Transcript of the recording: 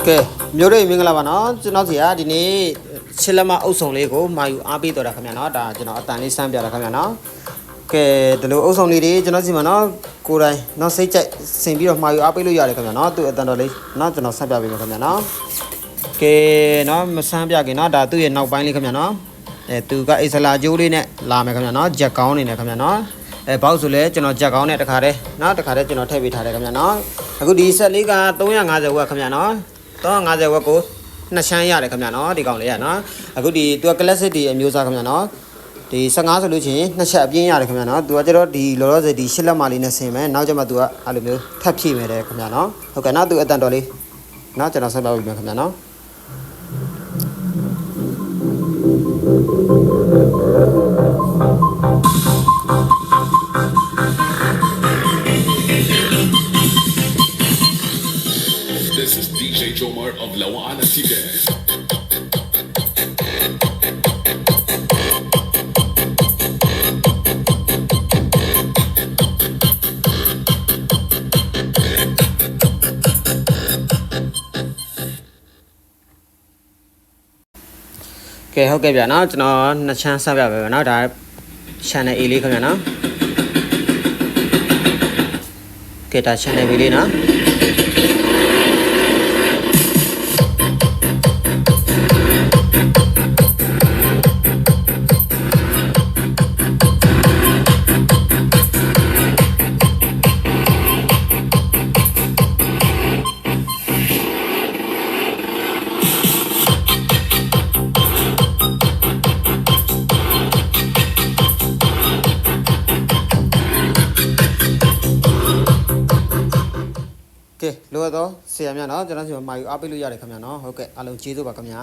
ကဲမျိုးရိပ်မင်္ဂလာပါနော်ကျွန်တော်စီကဒီနေ့ချစ်လက်မအုပ်ဆောင်လေးကိုမာယူအားပေးတော်တာခင်ဗျာနော်ဒါကျွန်တော်အတန်လေးစမ်းပြတာခင်ဗျာနော်ကဲဒီလိုအုပ်ဆောင်လေးတွေကျွန်တော်စီမှာနော်ကိုယ်တိုင်နော်စိတ်ကြိုက်ဆင်ပြီးတော့မာယူအားပေးလို့ရတယ်ခင်ဗျာနော်သူ့အတန်တော်လေးနော်ကျွန်တော်စမ်းပြပေးမယ်ခင်ဗျာနော်ကဲနော်မစမ်းပြခင်နော်ဒါသူ့ရဲ့နောက်ပိုင်းလေးခင်ဗျာနော်သူကအိစလာကျိုးလေးနဲ့လာမယ်ခင်ဗျာနော်ဂျက်ကောင်းနေတယ်ခင်ဗျာနော်ဘောက်ဆိုလဲကျွန်တော်ဂျက်ကောင်းနဲ့တခါတည်းနော်တခါတည်းကျွန်တော်ထည့်ပေးထားတယ်ခင်ဗျာနော်အခုဒီဆက်လေးက350ဝက်ခင်ဗျာနော်350ဝက်ကိုနှစ်ချမ်းရတယ်ခင်ဗျာနော်ဒီကောင်လေးရနော်အခုဒီသူက classic ဒီအမျိုးအစားခင်ဗျာနော်ဒီ15ဆိုလို့ချင်းနှစ်ချက်အပြင်းရတယ်ခင်ဗျာနော်သူကကျတော့ဒီလောလောဆယ်ဒီရှစ်လက်မလေးနဲ့ဆင်မယ်နောက်ကျမှသူကအဲ့လိုမျိုးထပ်ဖြည့်မယ်တဲ့ခင်ဗျာနော်ဟုတ်ကဲ့နော်သူအတန်တော်လေးနော်ကျွန်တော်ဆက်ပြပေးမယ်ခင်ဗျာနော်This is DJ Jomar of Lawana TV. ကဲဟုတ်ကဲ့ဗျာနော်ကျွန်တော်နှစ်ချမ်းဆက်ပြပါမယ်နော်ဒါ channel A လေးခင်ဗျာနော်ကဲဒါ channel B လေးနော်ကဲလိုတော့ဆရာများနော်ကျွန်တော်စီမာယူအားပေးလို့ရတယ်ခင်ဗျာနော်ဟုတ်ကဲ့အားလုံးကျေးဇူးပါခင်ဗျာ